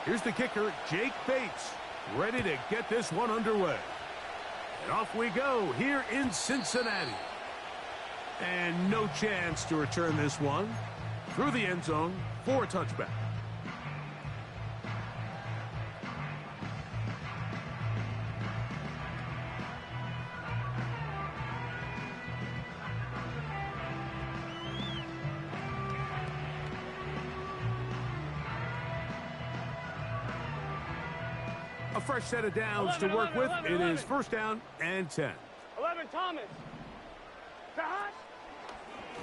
Here's the kicker, Jake Bates, ready to get this one underway. And off we go here in Cincinnati. And no chance to return this one through the end zone for a touchback. A fresh set of downs to work with. It is first down and 10. 11, Thomas.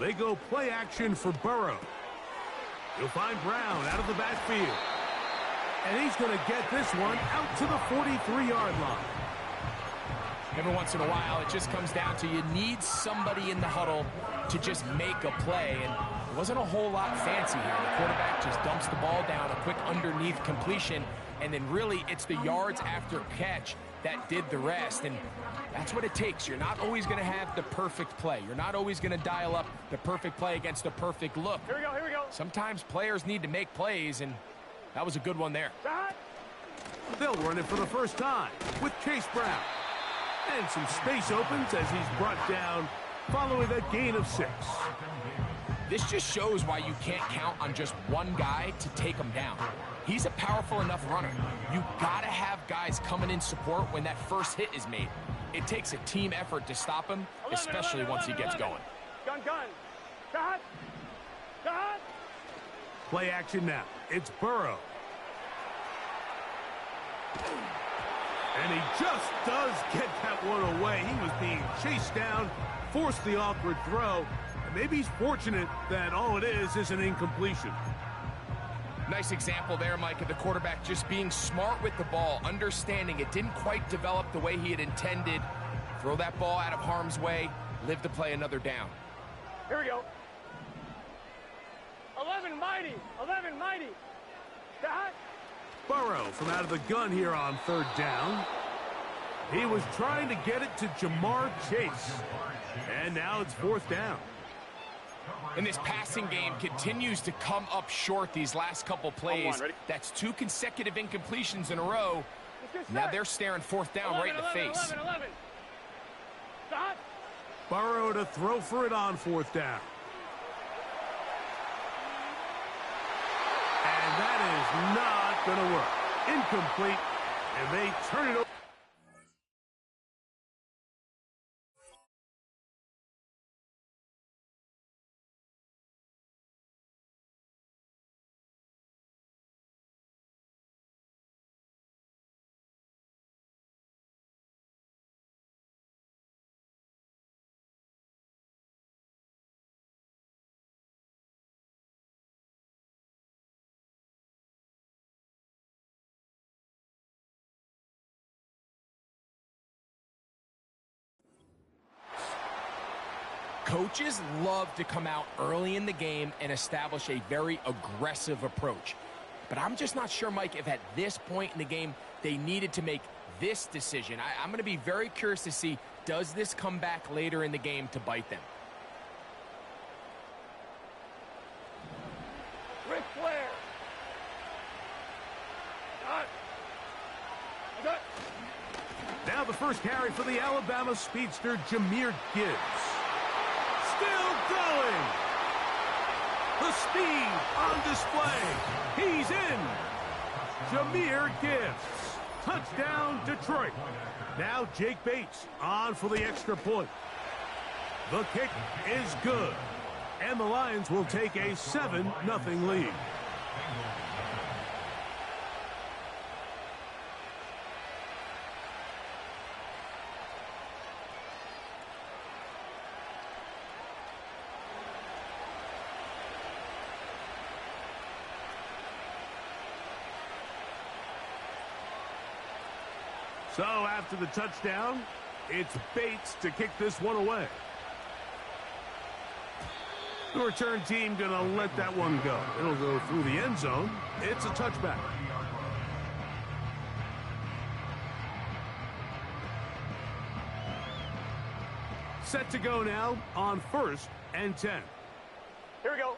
They go play action for Burrow. You'll find Brown out of the backfield. And he's going to get this one out to the 43-yard line. Every once in a while, it just comes down to you need somebody in the huddle to just make a play. And it wasn't a whole lot fancy here. The quarterback just dumps the ball down, a quick underneath completion. And then really, it's the yards after catch that did the rest. And that's what it takes. You're not always going to have the perfect play. You're not always going to dial up the perfect play against the perfect look. Here we go, here we go. Sometimes players need to make plays, and that was a good one there. They'll run it for the first time with Chase Brown. And some space opens as he's brought down following that gain of 6. This just shows why you can't count on just one guy to take him down. He's a powerful enough runner. You gotta have guys coming in support when that first hit is made. It takes a team effort to stop him, especially once he gets going. Gun. Got. Play action now. It's Burrow. And he just does get that one away. He was being chased down, forced the awkward throw. And maybe he's fortunate that all it is an incompletion. Nice example there, Mike, of the quarterback just being smart with the ball, understanding it didn't quite develop the way he had intended. Throw that ball out of harm's way, live to play another down. Here we go. 11 mighty. Got. Burrow from out of the gun here on third down. He was trying to get it to Jamar Chase. And now it's fourth down. And this passing game continues to come up short these last couple plays. That's 2 consecutive incompletions in a row. Now they're staring fourth down right in the face. 11. Stop. Burrow to throw for it on fourth down. And that is not going to work. Incomplete. And they turn it over. Coaches love to come out early in the game and establish a very aggressive approach. But I'm just not sure, Mike, if at this point in the game they needed to make this decision. I'm going to be very curious to see, does this come back later in the game to bite them? Ric Flair. Got. Now the first carry for the Alabama speedster, Jahmyr Gibbs. Still going. The speed on display. He's in. Jahmyr Gibbs. Touchdown, Detroit. Now Jake Bates on for the extra point. The kick is good. And the Lions will take a 7-0 lead. So after the touchdown, it's Bates to kick this one away. The return team going to let that one go. It'll go through the end zone. It's a touchback. Set to go now on 1st and 10. Here we go.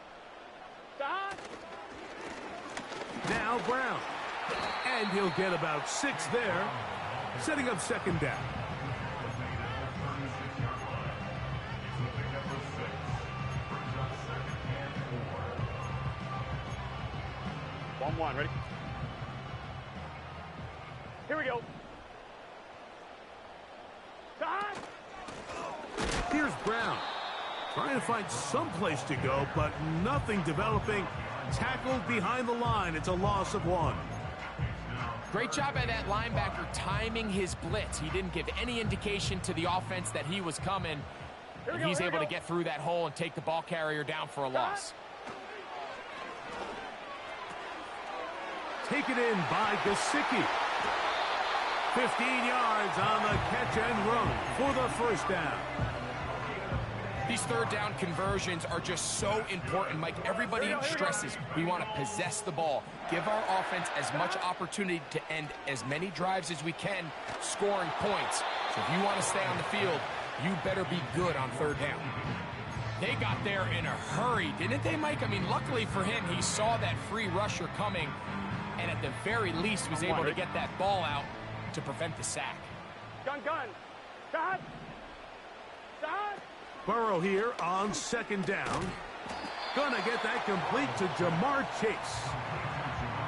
Stop. Now Brown. And he'll get about 6 there, setting up second down. One, ready? Here we go. Stop! Here's Brown, trying to find some place to go, but nothing developing. Tackled behind the line. It's a loss of 1. Great job by that linebacker timing his blitz. He didn't give any indication to the offense that he was coming. And he's able to get through that hole and take the ball carrier down for a loss. Taken in by Gesicki. 15 yards on the catch and run for the first down. These third down conversions are just so important, Mike. Everybody stresses we want to possess the ball, give our offense as much opportunity to end as many drives as we can, scoring points. So if you want to stay on the field, you better be good on third down. They got there in a hurry, didn't they, Mike? I mean, luckily for him, he saw that free rusher coming, and at the very least was able to get that ball out to prevent the sack. Gun. Stop! Stop! Burrow here on second down. Gonna get that complete to Jamar Chase.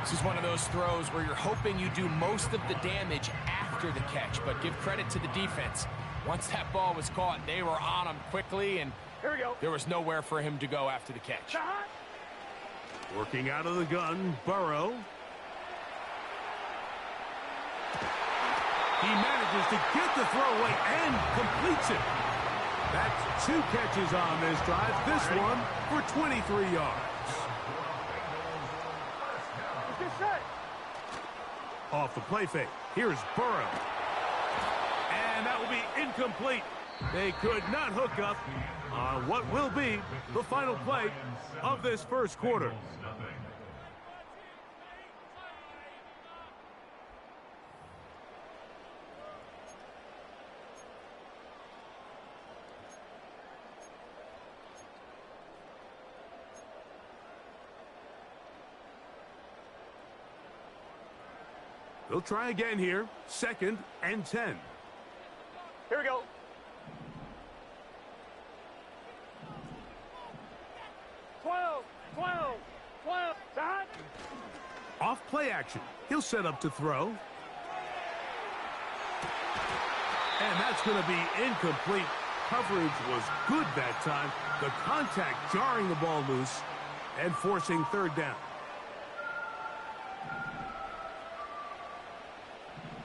This is one of those throws where you're hoping you do most of the damage after the catch, but give credit to the defense. Once that ball was caught, they were on him quickly, and here we go. There was nowhere for him to go after the catch. Stop! Working out of the gun, Burrow. He manages to get the throw away and completes it. That's 2 catches on this drive. This one for 23 yards. Get set. Off the play fake. Here's Burrow. And that will be incomplete. They could not hook up on what will be the final play of this first quarter. They'll try again here. 2nd and 10. Here we go. Twelve. Stop! Off play action. He'll set up to throw. And that's going to be incomplete. Coverage was good that time. The contact jarring the ball loose and forcing third down.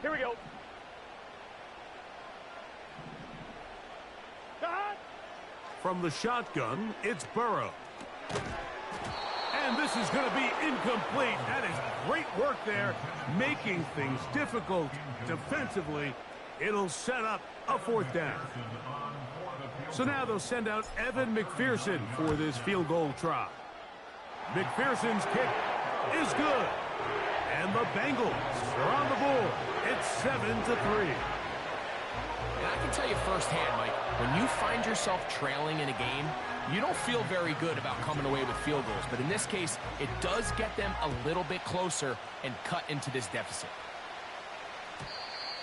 Here we go. Stop! From the shotgun, it's Burrow. And this is going to be incomplete. That is great work there, making things difficult defensively. It'll set up a 4th down. So now they'll send out Evan McPherson for this field goal try. McPherson's kick is good. And the Bengals are on the board. It's 7-3. And I can tell you firsthand, Mike, when you find yourself trailing in a game, you don't feel very good about coming away with field goals. But in this case, it does get them a little bit closer and cut into this deficit.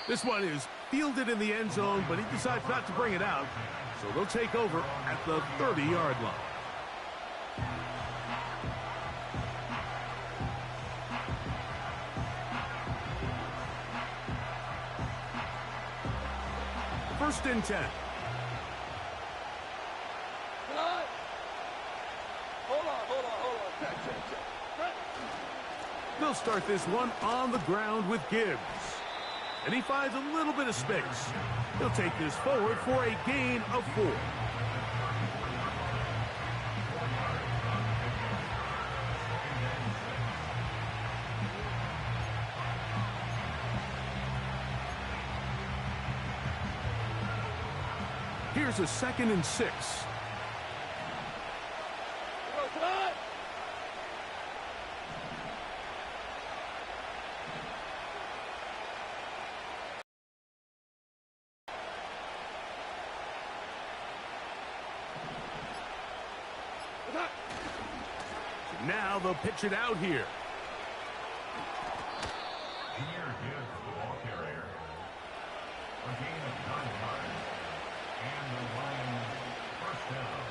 This one is fielded in the end zone, but he decides not to bring it out. So they'll take over at the 30-yard line. First and 10. Hold on. Check. They'll start this one on the ground with Gibbs. And he finds a little bit of space. He'll take this forward for a gain of 4. Here's a 2nd and 6. Now they'll pitch it out here. Jameer Gibbs, the ball carrier. A gain of 9 yards. And the Lions first down.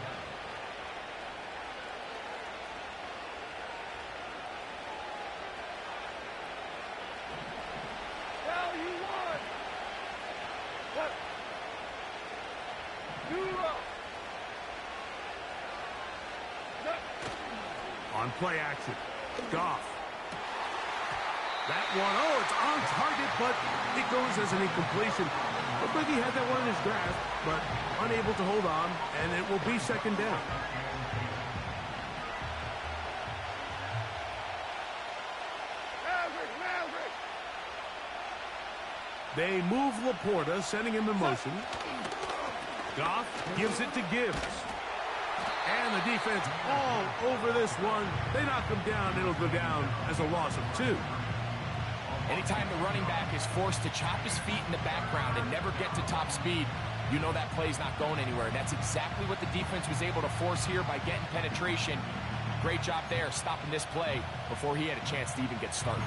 Now you won. What? On play action, Goff. That one, oh, it's on target, but it goes as an incompletion. Looked like he had that one in his grasp, but unable to hold on, and it will be second down. They move Laporta, sending him in motion. Goff gives it to Gibbs. And the defense all over this one. They knock him down. It'll go down as a loss of 2. Anytime the running back is forced to chop his feet in the background and never get to top speed, you know that play's not going anywhere. That's exactly what the defense was able to force here by getting penetration. Great job there, stopping this play before he had a chance to even get started.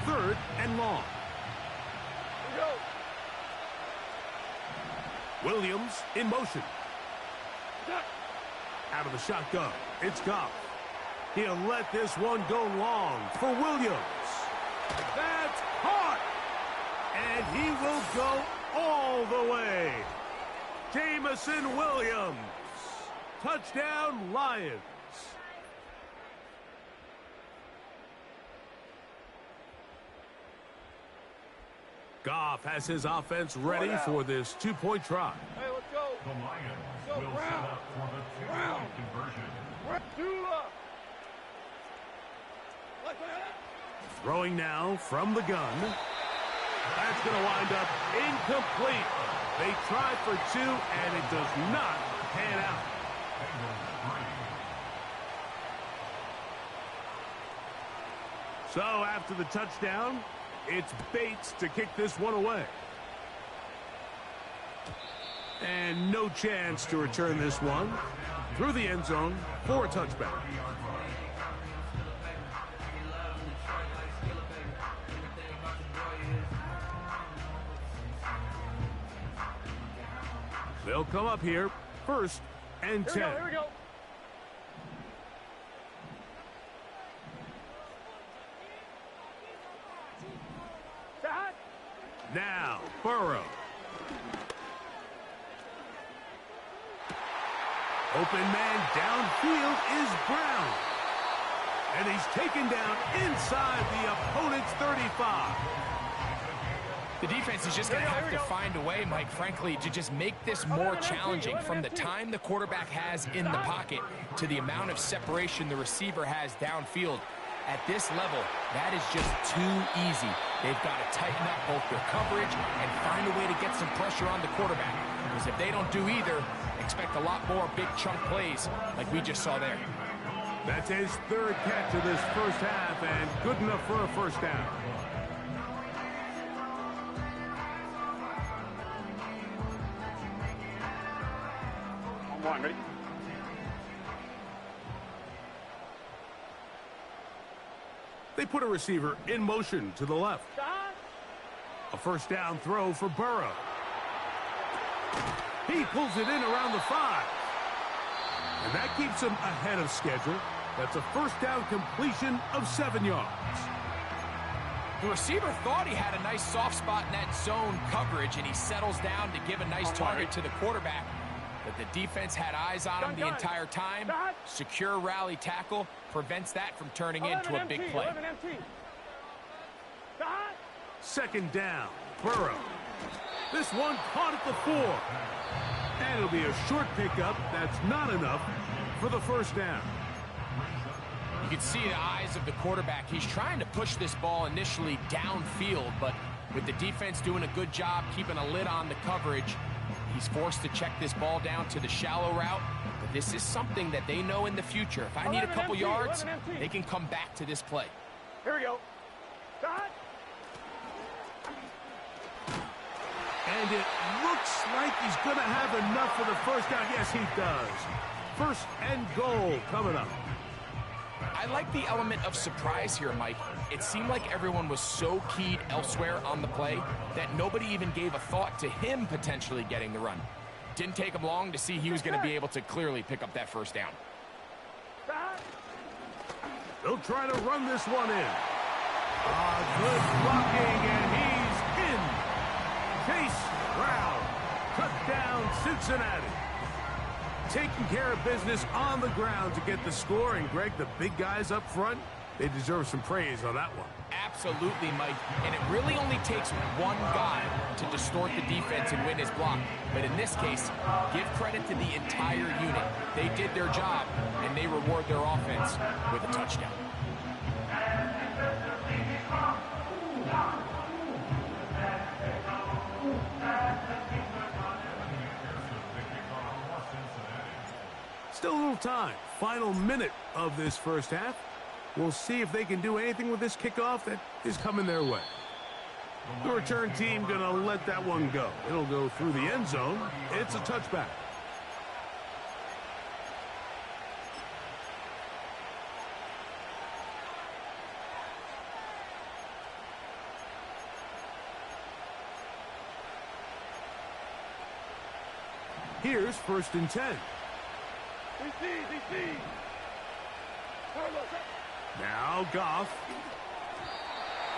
Third and long. Williams in motion. Out of the shotgun, it's Goff. He'll let this one go long for Williams. That's caught! And he will go all the way. Jamison Williams. Touchdown, Lions. Goff has his offense ready for this 2-point try. Hey, let's go. The Lions Go, will set up for the 2-point conversion. Throwing now from the gun. That's going to wind up incomplete. They try for 2, and it does not pan out. So after the touchdown, it's Bates to kick this one away. And no chance to return this one through the end zone for a touchback. They'll come up here, 1st and 10. Here we go. Now, Burrow. Open man downfield is Brown. And he's taken down inside the opponent's 35. The defense is just going to have to find a way, Mike, frankly, to just make this more challenging from the time the quarterback has in the pocket to the amount of separation the receiver has downfield. At this level, that is just too easy. They've got to tighten up both their coverage and find a way to get some pressure on the quarterback. Because if they don't do either, expect a lot more big chunk plays like we just saw there. That's his 3rd catch of this first half, and good enough for a first down. On 1, ready? They put a receiver in motion to the left. A first down throw for Burrow. He pulls it in around the 5. And that keeps him ahead of schedule. That's a first down completion of 7 yards. The receiver thought he had a nice soft spot in that zone coverage, and he settles down to give a nice target to the quarterback. But the defense had eyes on him the entire time. Secure rally tackle prevents that from turning into a big play. 2nd down, Burrow. This one caught at the 4. And it'll be a short pickup. That's not enough for the first down. You can see the eyes of the quarterback. He's trying to push this ball initially downfield, but with the defense doing a good job keeping a lid on the coverage, he's forced to check this ball down to the shallow route. But this is something that they know in the future. If I need a couple yards, they can come back to this play. Here we go. And it looks like he's going to have enough for the first down. Yes, he does. First and goal coming up. I like the element of surprise here, Mike. It seemed like everyone was so keyed elsewhere on the play that nobody even gave a thought to him potentially getting the run. Didn't take him long to see he was going to be able to clearly pick up that first down. They'll try to run this one in. Good blocking, and he's in. Chase Brown, touchdown Cincinnati. Taking care of business on the ground to get the score, and Greg, the big guys up front, they deserve some praise on that one. Absolutely, Mike, and it really only takes one guy to distort the defense and win his block. But in this case, give credit to the entire unit. They did their job, and they reward their offense with a touchdown. Still a little time. Final minute of this first half. We'll see if they can do anything with this kickoff that is coming their way. The return team going to let that one go. It'll go through the end zone. It's a touchback. Here's first and 10. Now Goff.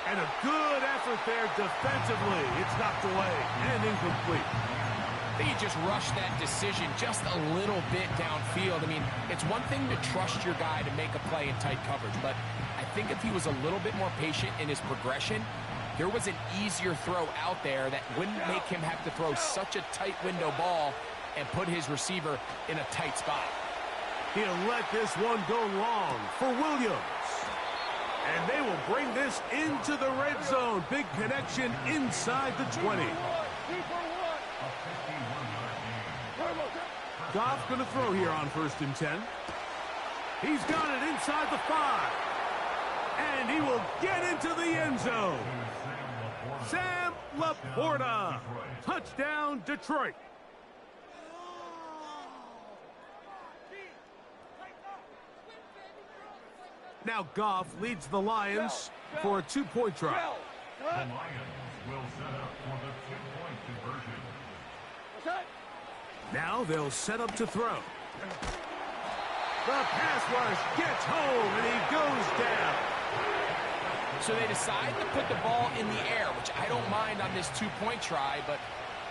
And a good effort there defensively. It's knocked away and incomplete. I think he just rushed that decision just a little bit downfield. I mean, it's one thing to trust your guy to make a play in tight coverage, but I think if he was a little bit more patient in his progression, there was an easier throw out there that wouldn't make him have to throw such a tight window ball and put his receiver in a tight spot. He'll let this one go long for Williams. And they will bring this into the red zone. Big connection inside the 20. Goff going to throw here on first and 10. He's got it inside the 5. And he will get into the end zone. Sam Laporta. Touchdown, Detroit. Now Goff leads the Lions for a 2-point try. The Lions will set up for the 2-point conversion. Now they'll set up to throw. The pass rush gets home, and he goes down. So they decide to put the ball in the air, which I don't mind on this 2-point try, but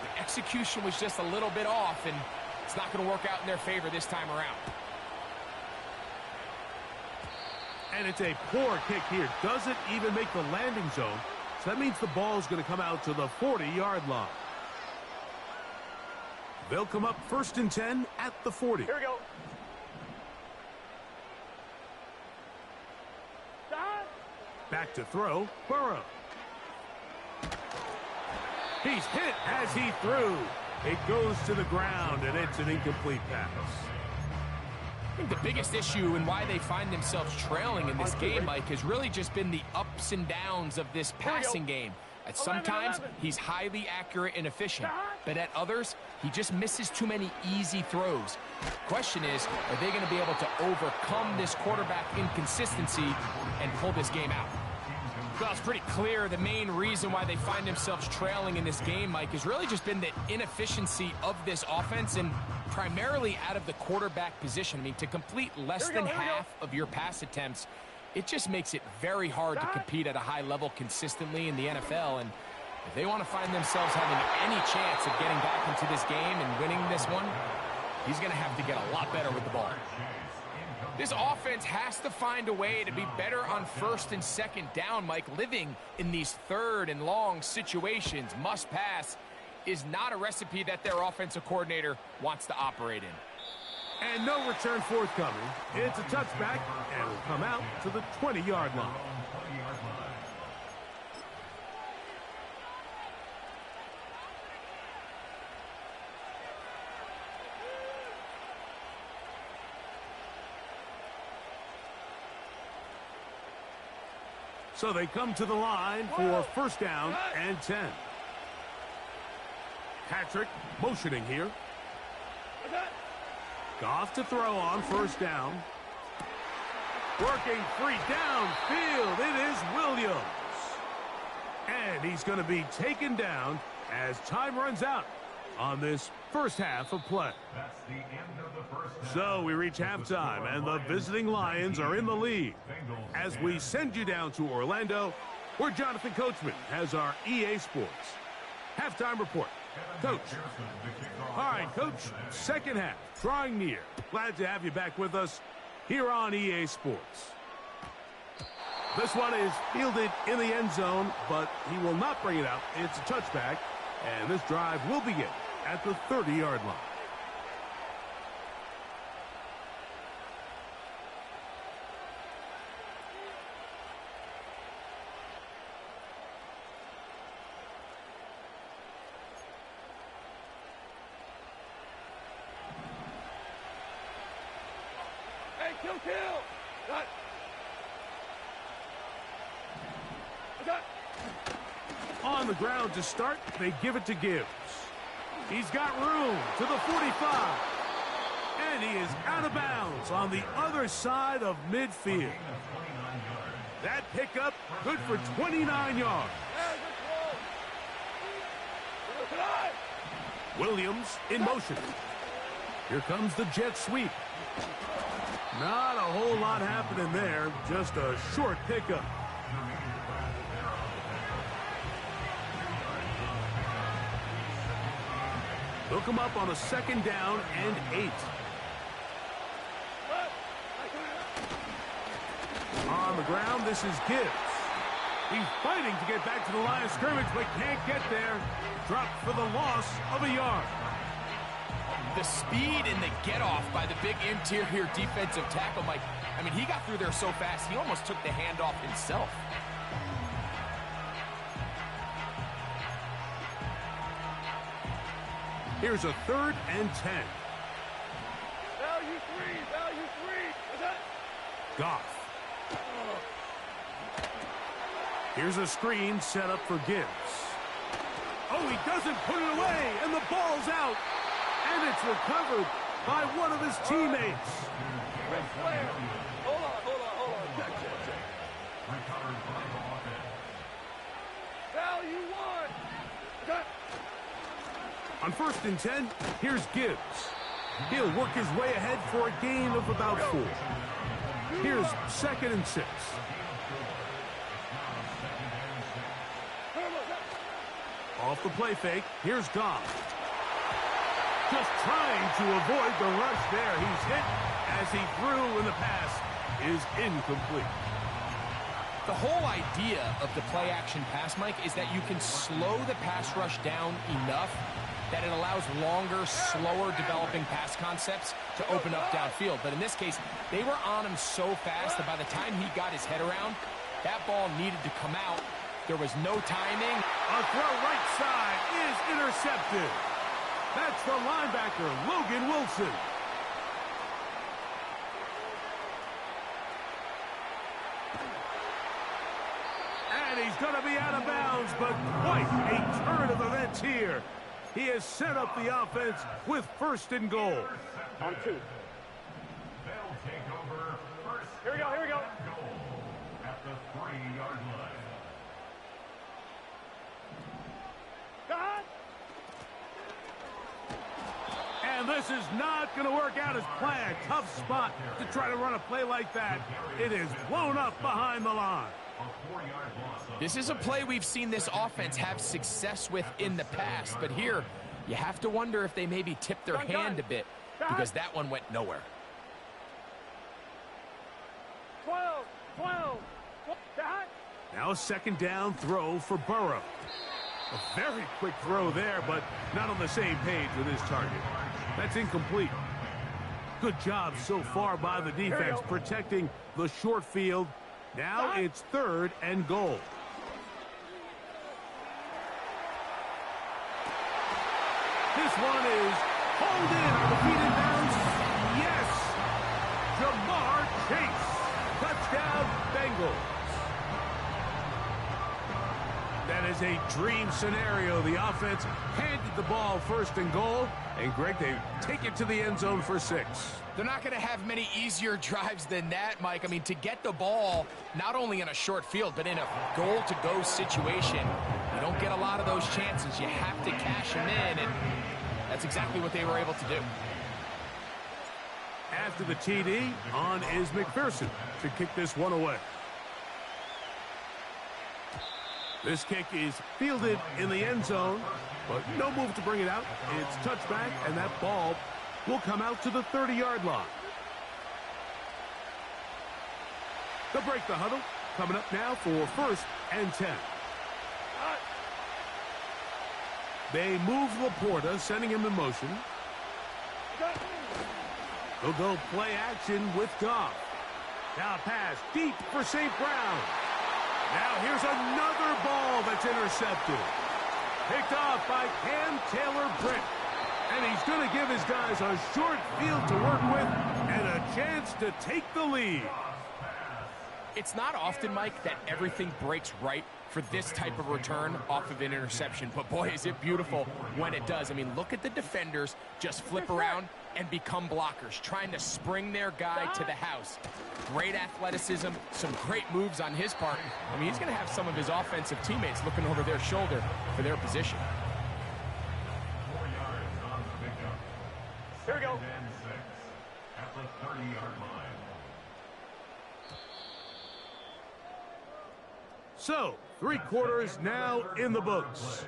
the execution was just a little bit off, and it's not going to work out in their favor this time around. And it's a poor kick here. Doesn't even make the landing zone. So that means the ball is going to come out to the 40-yard line. They'll come up first and 10 at the 40. Here we go. Back to throw, Burrow. He's hit as he threw. It goes to the ground, and it's an incomplete pass. I think the biggest issue and why they find themselves trailing in this game, Mike, has really just been the ups and downs of this passing game. At sometimes, he's highly accurate and efficient, but at others, he just misses too many easy throws. Question is, are they going to be able to overcome this quarterback inconsistency and pull this game out? Well, it's pretty clear the main reason why they find themselves trailing in this game, Mike, has really just been the inefficiency of this offense and primarily out of the quarterback position. I mean, to complete less than half of your pass attempts, it just makes it very hard to compete at a high level consistently in the NFL. And if they want to find themselves having any chance of getting back into this game and winning this one, he's going to have to get a lot better with the ball. This offense has to find a way to be better on first and second down, Mike. Living in these third and long situations, must pass, is not a recipe that their offensive coordinator wants to operate in. And no return forthcoming. It's a touchback, and it'll come out to the 20-yard line. So they come to the line for first down and 10. Patrick motioning here. Goff to throw on first down. Working free downfield. It is Williams. And he's going to be taken down as time runs out on this first half of play. That's the end of the first half. So we reach halftime, and the visiting Lions are in the lead. As we send you down to Orlando, where Jonathan Coachman has our EA Sports halftime report. Coach. All right, Coach, second half, drawing near. Glad to have you back with us here on EA Sports. This one is fielded in the end zone, but he will not bring it out. It's a touchback, and this drive will begin at the 30-yard line. Hey, kill! Got. On the ground to start, they give it to Gibbs. He's got room to the 45. And he is out of bounds on the other side of midfield. That pickup good for 29 yards. Williams in motion. Here comes the jet sweep. Not a whole lot happening there, just a short pickup. Hook him up on a second down and 8. On the ground, this is Gibbs. He's fighting to get back to the line of scrimmage, but can't get there. Dropped for the loss of a yard. The speed and the get-off by the big interior defensive tackle, Mike. I mean, he got through there so fast, he almost took the handoff himself. Here's a 3rd and 10. Value three. Is that? Goff. Here's a screen set up for Gibbs. Oh, he doesn't put it away, and the ball's out. And it's recovered by one of his teammates. Red flare. Hold on. Check. Recovered by the offense. Value one. Got. On 1st and 10, here's Gibbs. He'll work his way ahead for a gain of about 4. Here's 2nd and 6. Off the play fake, here's Goff. Just trying to avoid the rush there. He's hit as he threw, and the pass is incomplete. The whole idea of the play-action pass, Mike, is that you can slow the pass rush down enough that it allows longer, slower developing pass concepts to open up downfield. But in this case, they were on him so fast that by the time he got his head around, that ball needed to come out. There was no timing. A throw right side is intercepted. That's the linebacker, Logan Wilson. And he's going to be out of bounds, but quite a turn of events here. He has set up the offense with 1st and goal. On 2. They'll take over first. Here we go. Goal at the 3-yard line. Got. And this is not going to work out as planned. Tough spot to try to run a play like that. It is blown up behind the line. This is a play we've seen this offense have success with in the past, but here you have to wonder if they maybe tipped their hand a bit because that one went nowhere. 12. Got. Now a 2nd down throw for Burrow. A very quick throw there, but not on the same page with his target. That's incomplete. Good job so far by the defense protecting the short field. Now it's 3rd and goal. This one is hauled in on the feet and bounds. Yes! Jamar Chase. Touchdown, Bengals. That is a dream scenario. The offense handed the ball first and goal. And, Greg, they take it to the end zone for 6. They're not going to have many easier drives than that, Mike. I mean, to get the ball, not only in a short field, but in a goal-to-go situation, you don't get a lot of those chances. You have to cash them in, and that's exactly what they were able to do. After the TD, on is McPherson to kick this one away. This kick is fielded in the end zone, but no move to bring it out. It's touchback, and that ball will come out to the 30-yard line. They'll break the huddle. Coming up now for 1st and 10. They move Laporta, sending him in motion. They'll go play action with Goff. Now pass deep for St. Brown. Now here's another ball that's intercepted. Picked off by Cam Taylor-Britt. And he's going to give his guys a short field to work with and a chance to take the lead. It's not often, Mike, that everything breaks right for this type of return off of an interception. But, boy, is it beautiful when it does. I mean, look at the defenders just flip around and become blockers, trying to spring their guy to the house. Great athleticism, some great moves on his part. I mean, he's going to have some of his offensive teammates looking over their shoulder for their position. 4 yards on the pickup. Here we go. 6 at the 30-yard line. So, 3 quarters now in the books.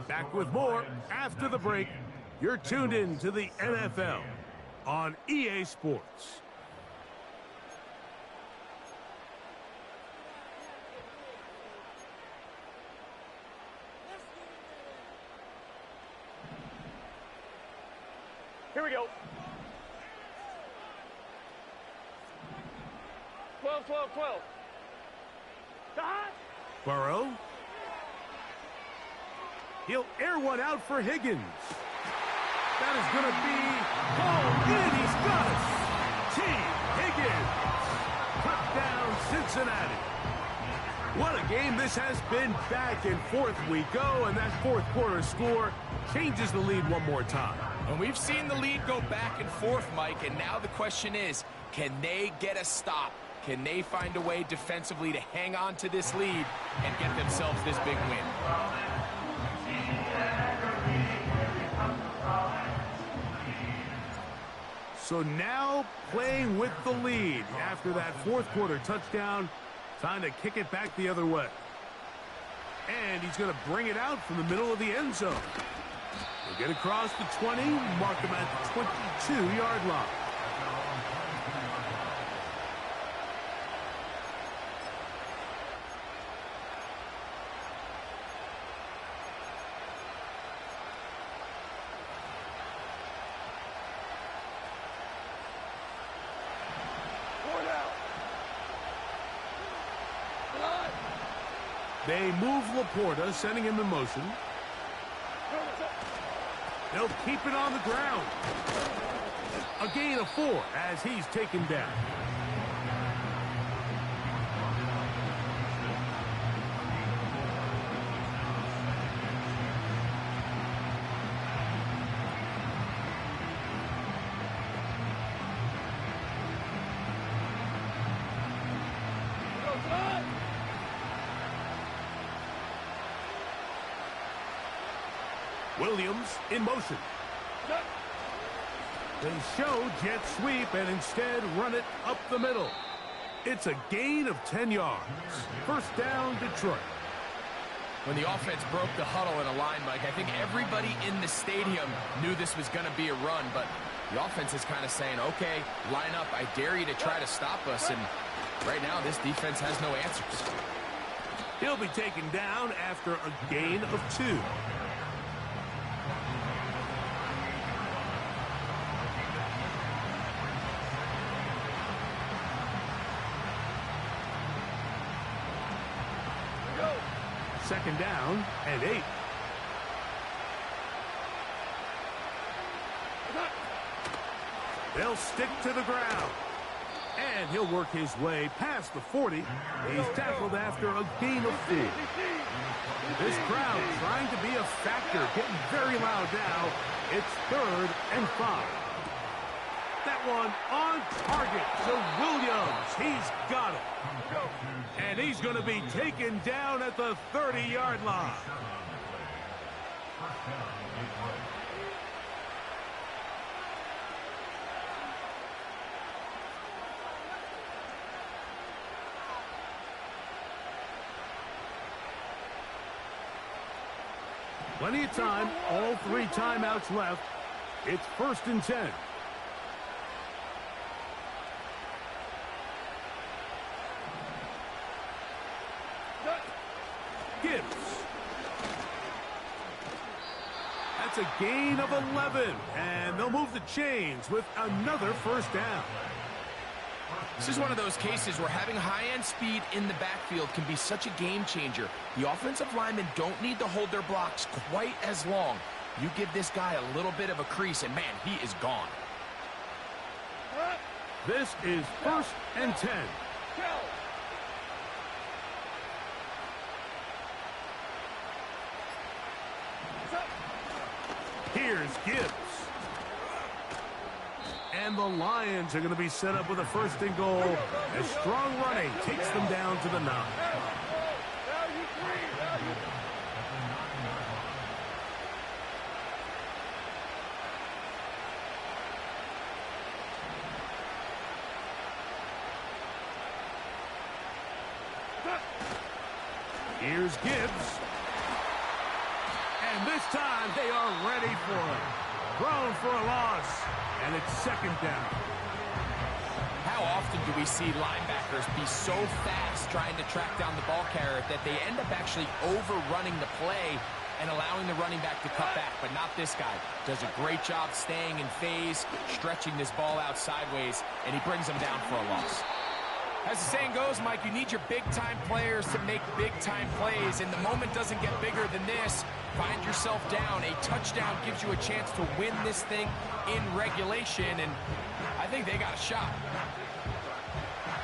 Back with more after the break. You're tuned in to the NFL on EA Sports. Here we go. 12, 12, 12. Burrow. He'll air one out for Higgins. That is going to be hauled in. He's got it. T. Higgins. Touchdown, Cincinnati. What a game this has been. Back and forth we go, and that 4th quarter score changes the lead one more time. And we've seen the lead go back and forth, Mike, and now the question is, can they get a stop? Can they find a way defensively to hang on to this lead and get themselves this big win? So now playing with the lead after that 4th quarter touchdown, time to kick it back the other way. And he's going to bring it out from the middle of the end zone. He'll get across the 20, mark him at the 22-yard line. They move Laporta, sending him in motion. They'll keep it on the ground. A gain of 4 as he's taken down. Williams in motion. They show jet sweep and instead run it up the middle. It's a gain of 10 yards. 1st down, Detroit. When the offense broke the huddle in a line, Mike, I think everybody in the stadium knew this was going to be a run, but the offense is kind of saying, okay, line up. I dare you to try to stop us, and right now this defense has no answers. He'll be taken down after a gain of 2. Second down and 8. They'll stick to the ground. And he'll work his way past the 40. He's tackled after a gain of 4. This crowd trying to be a factor, getting very loud now. It's 3rd and 5. That one on target to Williams. He's got it. And he's going to be taken down at the 30-yard line. Plenty of time, all 3 timeouts left. It's 1st and 10. Gibbs. That's a gain of 11, and they'll move the chains with another 1st down. This is one of those cases where having high-end speed in the backfield can be such a game changer. The offensive linemen don't need to hold their blocks quite as long. You give this guy a little bit of a crease, and man, he is gone. This is 1st and 10. Here's Gibbs. And the Lions are going to be set up with a 1st and goal as strong running takes them down to the 9. Here's Gibbs. And this time they are ready for it. Thrown for a loss. And it's 2nd down. How often do we see linebackers be so fast trying to track down the ball carrier that they end up actually overrunning the play and allowing the running back to cut back? But not this guy. Does a great job staying in phase, stretching this ball out sideways, and he brings them down for a loss. As the saying goes, Mike, you need your big-time players to make big-time plays, and the moment doesn't get bigger than this. Find yourself down. A touchdown gives you a chance to win this thing in regulation, and I think they got a shot.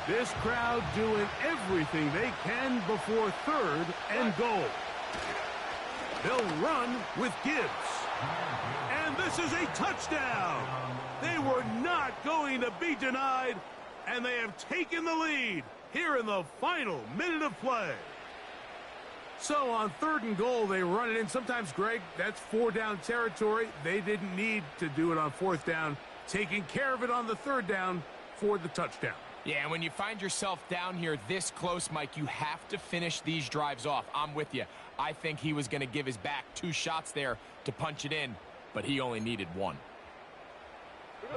This crowd doing everything they can before 3rd and goal. They'll run with Gibbs. And this is a touchdown. They were not going to be denied, and they have taken the lead here in the final minute of play. So on 3rd and goal, they run it in. Sometimes, Greg, that's 4-down territory. They didn't need to do it on 4th down. Taking care of it on the 3rd down for the touchdown. Yeah, and when you find yourself down here this close, Mike, you have to finish these drives off. I'm with you. I think he was going to give his back 2 shots there to punch it in, but he only needed 1.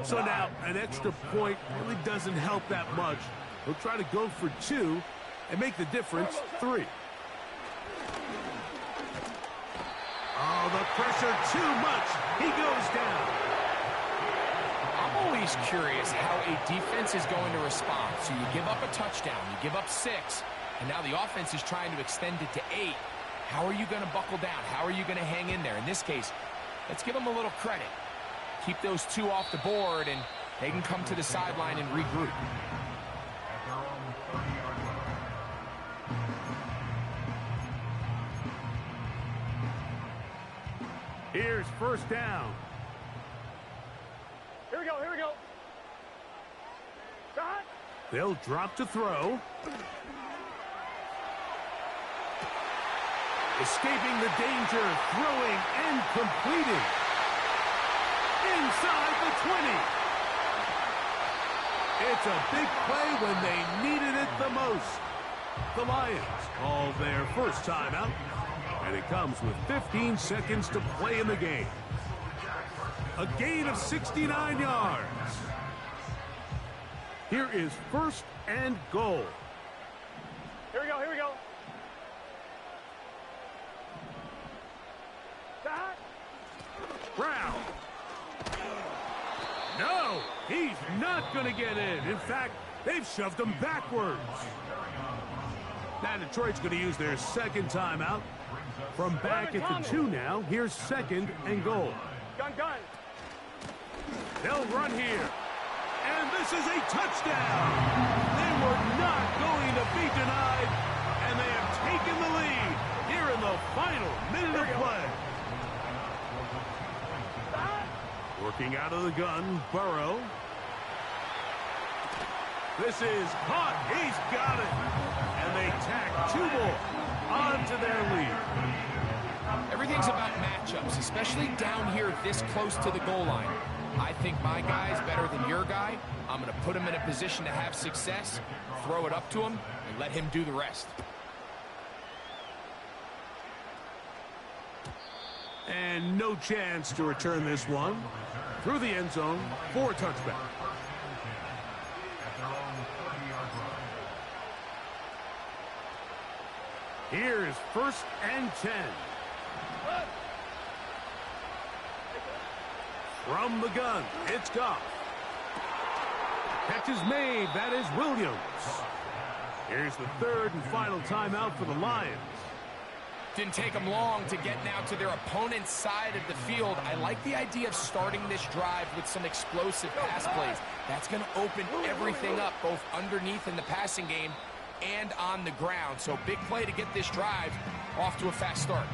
So now an extra point really doesn't help that much. He'll try to go for 2 and make the difference 3. Oh, the pressure too much. He goes down. I'm always curious how a defense is going to respond. So you give up a touchdown, you give up 6, and now the offense is trying to extend it to 8. How are you going to buckle down? How are you going to hang in there? In this case, let's give them a little credit. Keep those 2 off the board, and they can come to the sideline and regroup. Here's 1st down. Here we go, here we go. Shot. They'll drop to throw. Escaping the danger, throwing and completing. Inside the 20. It's a big play when they needed it the most. The Lions call their 1st timeout, and it comes with 15 seconds to play in the game. A gain of 69 yards. Here is 1st and goal. Here we go, here we go. Shot. Brown. No, he's not going to get in. In fact, they've shoved him backwards. Now Detroit's going to use their 2nd timeout. From back at the 2 now, here's 2nd and goal. Gun, gun. They'll run here. And this is a touchdown. They were not going to be denied, and they have taken the lead here in the final minute of play. Working out of the gun, Burrow. This is caught. He's got it. And they tack 2 more onto their lead. Everything's about matchups, especially down here this close to the goal line. I think my guy's better than your guy. I'm going to put him in a position to have success, throw it up to him, and let him do the rest. And no chance to return this one. Through the end zone for a touchback. Here's 1st and 10. From the gun, it's Goff. Catch is made. That is Williams. Here's the 3rd and final timeout for the Lions. Didn't take them long to get now to their opponent's side of the field. I like the idea of starting this drive with some explosive pass plays. That's going to open everything up, both underneath in the passing game and on the ground. So big play to get this drive off to a fast start.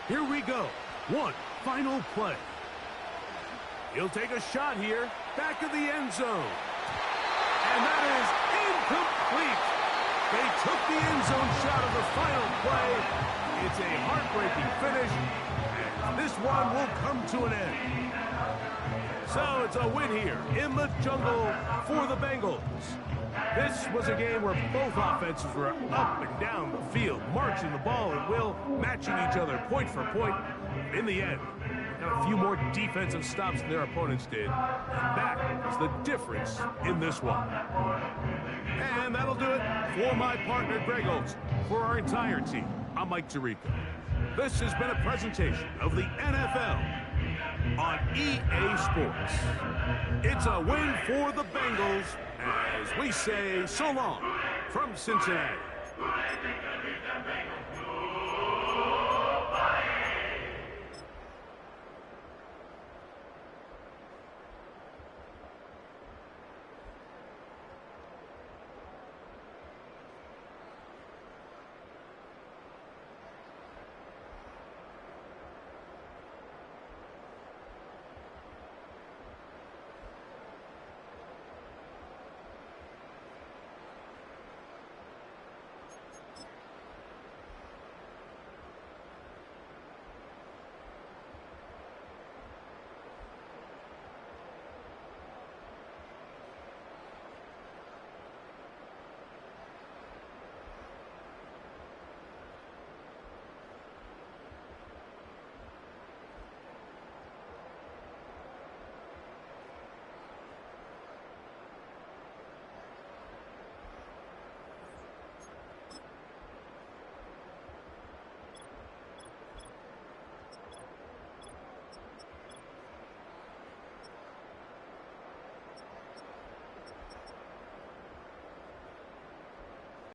Here we go. One final play. He'll take a shot here. Back of the end zone. And that is incomplete. They took the end zone shot of the final play. It's a heartbreaking finish. And this one will come to an end. So it's a win here in the jungle for the Bengals. This was a game where both offenses were up and down the field, marching the ball at will, matching each other point for point. In the end, got a few more defensive stops than their opponents did. And that is the difference in this one. And that'll do it for my partner, Greg Olson. For our entire team, I'm Mike Tirico. This has been a presentation of the NFL on EA Sports. It's a win for the Bengals as we say so long from Cincinnati.